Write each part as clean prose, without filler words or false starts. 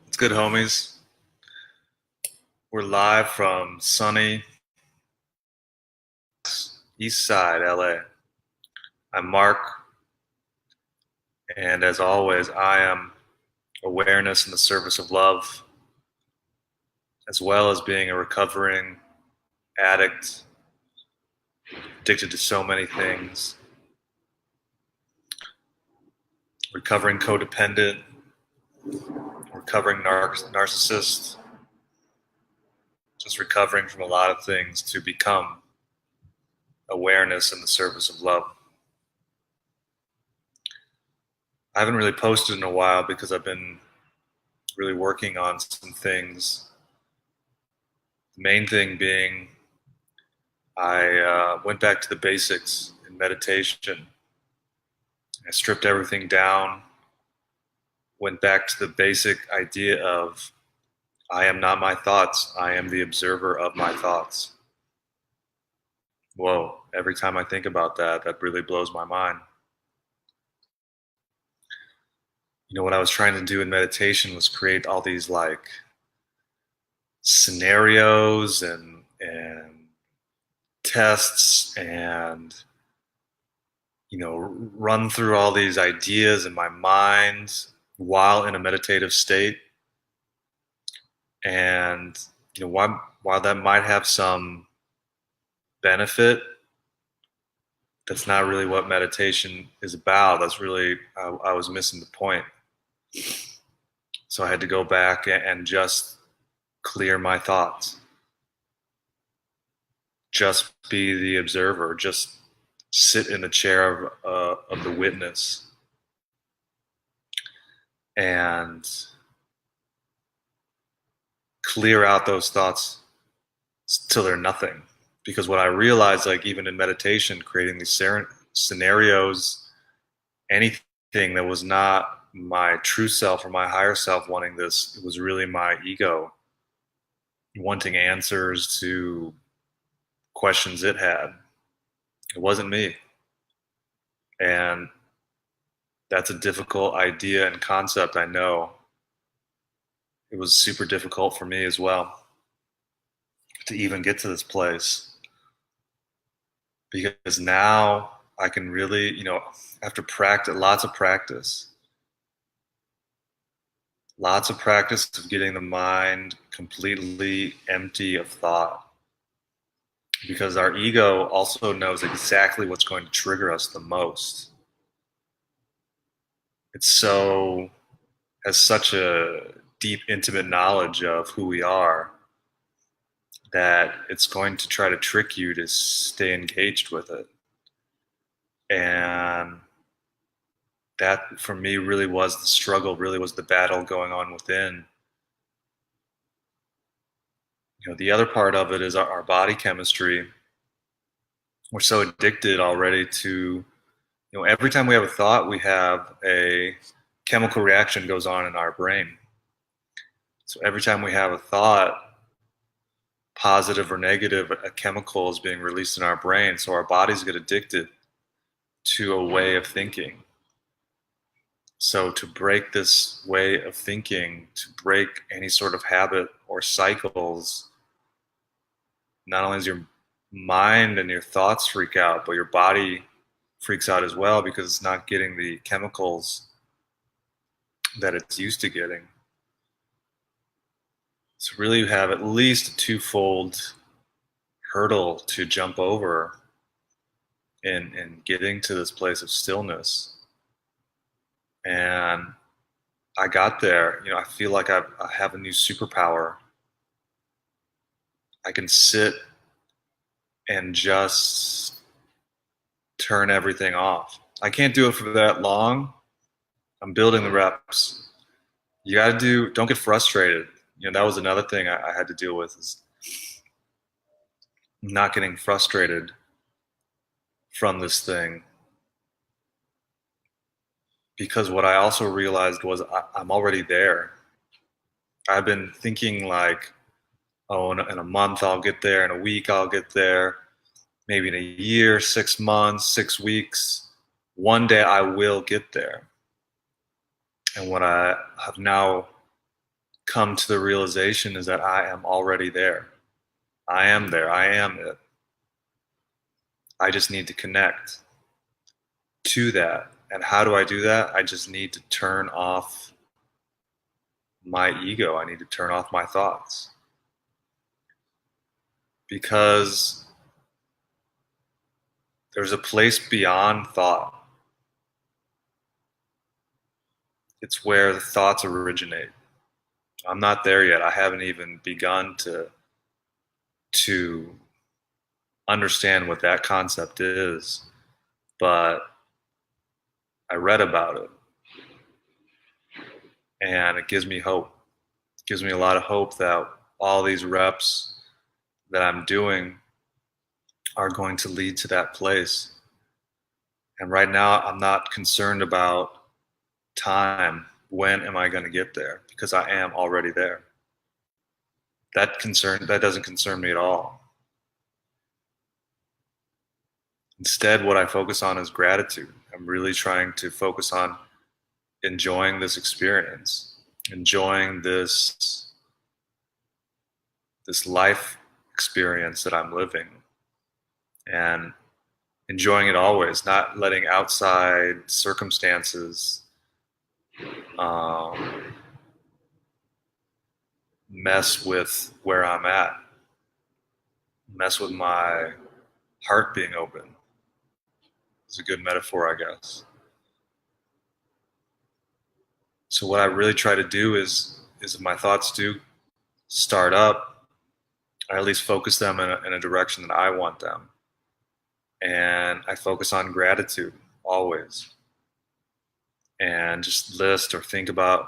It's good, homies. We're live from sunny East Side, LA. I'm Mark, and as always, I am awareness in the service of love, as well as being a recovering addict, addicted to so many things, recovering codependent, recovering narcissist, just recovering from a lot of things to become awareness in the service of love. I haven't really posted in a while because I've been really working on some things. The main thing being I went back to the basics in meditation. I stripped everything down, went back to the basic idea of I am not my thoughts, I am the observer of my thoughts. Whoa, every time I think about that, that really blows my mind. You know, what I was trying to do in meditation was create all these like scenarios and tests and run through all these ideas in my mind while in a meditative state. And while that might have some benefit, that's not really what meditation is about. That's really I was missing the point. So I had to go back and just clear my thoughts. Just be the observer. Just sit in the chair of the witness and clear out those thoughts till they're nothing. Because what I realized, like even in meditation, creating these scenarios, anything that was not my true self or my higher self wanting this, it was really my ego wanting answers to questions it had. It wasn't me. And that's a difficult idea and concept, I know. It was super difficult for me as well to even get to this place. Because now I can really, after practice, lots of practice of getting the mind completely empty of thought. Because our ego also knows exactly what's going to trigger us the most. Has such a deep, intimate knowledge of who we are that it's going to try to trick you to stay engaged with it. And that, for me, really was the struggle, really was the battle going on within. The other part of it is our body chemistry. We're so addicted already to, every time we have a thought, we have a chemical reaction goes on in our brain. So every time we have a thought, positive or negative, a chemical is being released in our brain. So our bodies get addicted to a way of thinking. So to break this way of thinking, to break any sort of habit or cycles, not only does your mind and your thoughts freak out, but your body freaks out as well because it's not getting the chemicals that it's used to getting. So really you have at least a twofold hurdle to jump over in getting to this place of stillness. And I got there. I feel like I have a new superpower. I can sit and just turn everything off. I can't do it for that long. I'm building the reps. You got to don't get frustrated. That was another thing I had to deal with, is not getting frustrated from this thing. Because what I also realized was I'm already there. I've been thinking like, oh, in a month I'll get there, in a week I'll get there, maybe in a year, 6 months, 6 weeks. One day I will get there. And what I have now come to the realization is that I am already there. I am there. I am it. I just need to connect to that. And how do I do that? I just need to turn off my ego. I need to turn off my thoughts. Because there's a place beyond thought. It's where the thoughts originate. I'm not there yet. I haven't even begun to understand what that concept is, but I read about it, and it gives me hope. It gives me a lot of hope that all these reps that I'm doing are going to lead to that place. And right now, I'm not concerned about time. When am I going to get there? Because I am already there. That doesn't concern me at all. Instead, what I focus on is gratitude. I'm really trying to focus on enjoying this experience, enjoying this life experience that I'm living, and enjoying it always, not letting outside circumstances mess with where I'm at, mess with my heart being open. It's a good metaphor, I guess. So what I really try to do is if my thoughts do start up, I at least focus them in a direction that I want them. And I focus on gratitude always. And just list or think about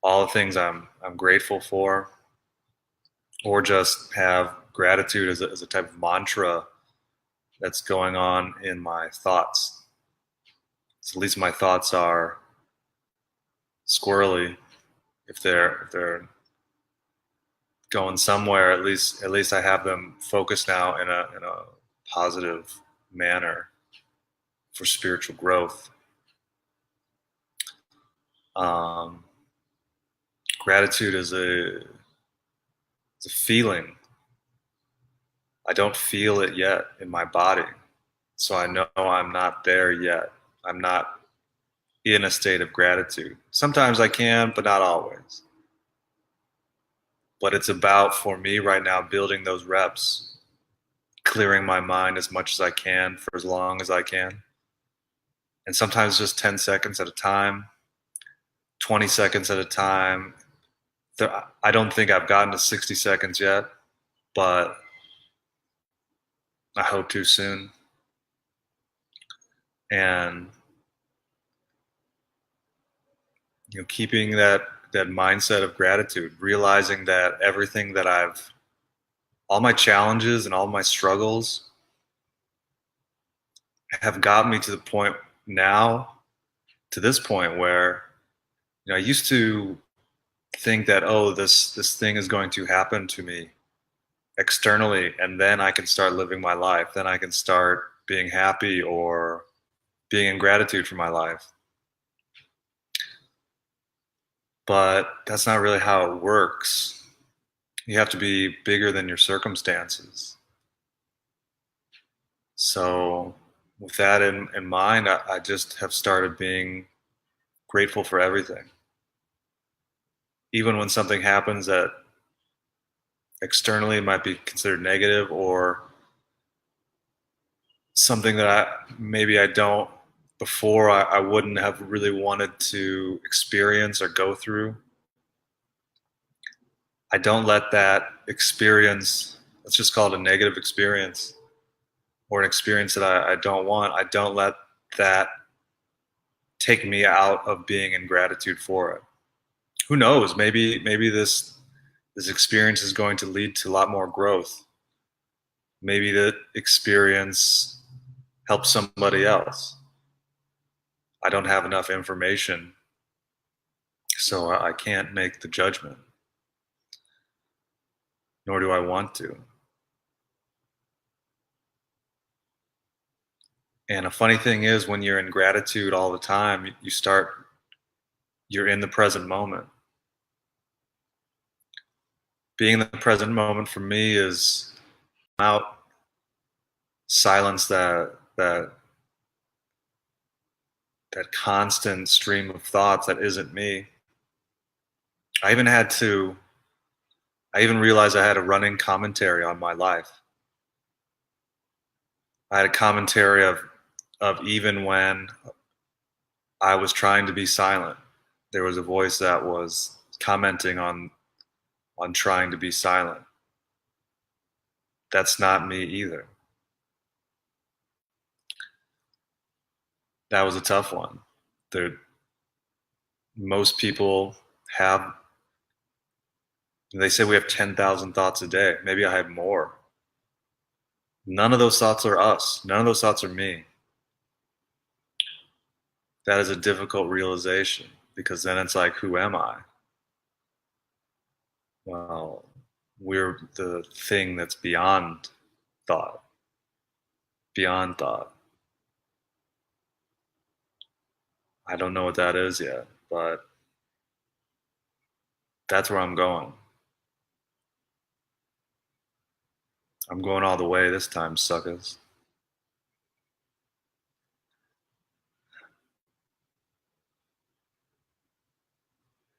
all the things I'm grateful for, or just have gratitude as a type of mantra that's going on in my thoughts. So at least my thoughts are squirrely. If they're going somewhere, at least I have them focused now in a positive manner for spiritual growth. Gratitude is a feeling. I don't feel it yet in my body, so I know I'm not there yet. I'm not in a state of gratitude. Sometimes I can, but not always. But it's about, for me right now, building those reps, clearing my mind as much as I can for as long as I can. And sometimes just 10 seconds at a time, 20 seconds at a time. I don't think I've gotten to 60 seconds yet, but I hope to soon. And keeping that mindset of gratitude, realizing that everything that all my challenges and all my struggles have got me to the point now, to this point where, I used to think that, oh, this thing is going to happen to me externally, and then I can start living my life. Then I can start being happy or being in gratitude for my life. But that's not really how it works. You have to be bigger than your circumstances. So with that in mind, I just have started being grateful for everything. Even when something happens that externally might be considered negative, or something that maybe I don't, before I wouldn't have really wanted to experience or go through. I don't let that experience, let's just call it a negative experience, or an experience that I don't want, I don't let that take me out of being in gratitude for it. Who knows? Maybe this experience is going to lead to a lot more growth. Maybe the experience helps somebody else. I don't have enough information So I can't make the judgment, nor do I want to. And a funny thing is, when you're in gratitude all the time, you're in the present moment. Being in the present moment for me is out silence that constant stream of thoughts that isn't me. I even had to I even realized I had a running commentary on my life. I had a commentary of even when I was trying to be silent, there was a voice that was commenting on trying to be silent. That's not me either. That was a tough one. There, most people have, they say we have 10,000 thoughts a day. Maybe I have more. None of those thoughts are us. None of those thoughts are me. That is a difficult realization, because then it's like, who am I? Well, we're the thing that's beyond thought. Beyond thought. I don't know what that is yet, but that's where I'm going. I'm going all the way this time, suckers.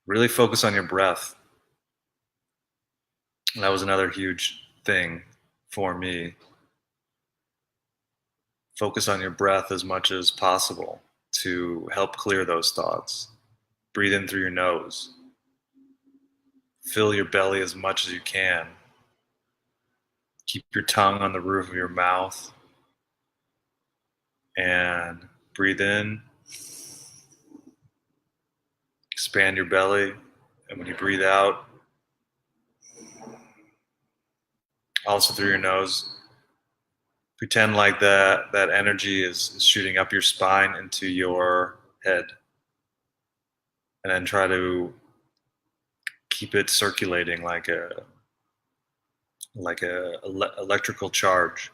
Really focus on your breath. That was another huge thing for me. Focus on your breath as much as possible to help clear those thoughts. Breathe in through your nose. Fill your belly as much as you can. Keep your tongue on the roof of your mouth and breathe in. Expand your belly. And when you breathe out, also through your nose, pretend like that energy is shooting up your spine into your head. And then try to keep it circulating like a electrical charge.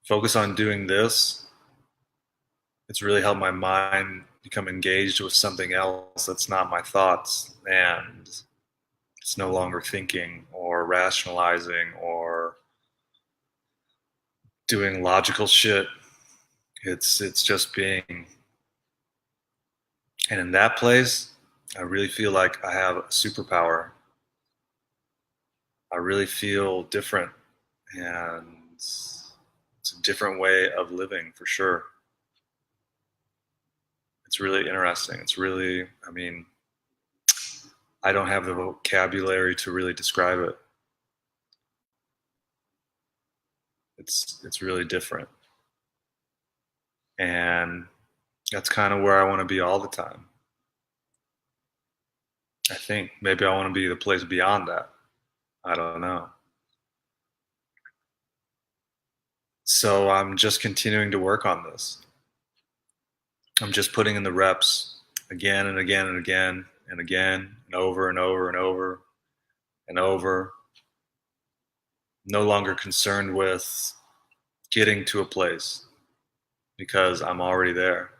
Focus on doing this. It's really helped my mind become engaged with something else that's not my thoughts, and it's no longer thinking or rationalizing or doing logical shit. It's just being. And in that place, I really feel like I have a superpower. I really feel different, and it's a different way of living for sure. It's really interesting. It's really, I mean, I don't have the vocabulary to really describe it. It's really different. And that's kind of where I want to be all the time. I think maybe I want to be the place beyond that. I don't know. So I'm just continuing to work on this. I'm just putting in the reps again and again and again and again and over and over and over and over. No longer concerned with getting to a place, because I'm already there.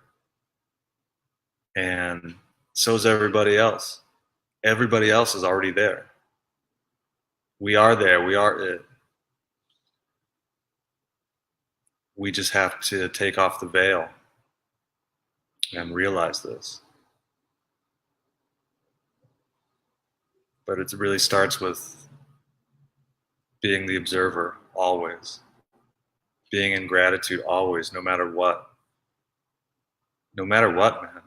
And so is everybody else. Everybody else is already there. We are there. We are it. We just have to take off the veil and realize this. But it really starts with being the observer always, being in gratitude always, no matter what. No matter what, man.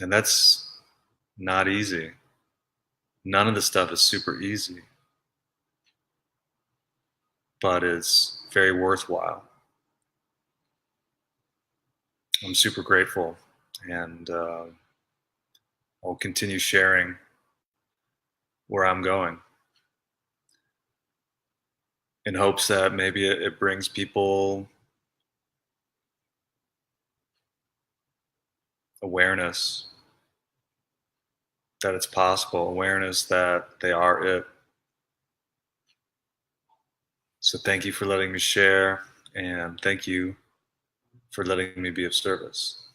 And that's not easy. None of the stuff is super easy, but it's very worthwhile. I'm super grateful, and I'll continue sharing where I'm going in hopes that maybe it brings people awareness that it's possible, awareness that they are it. So thank you for letting me share, and thank you for letting me be of service.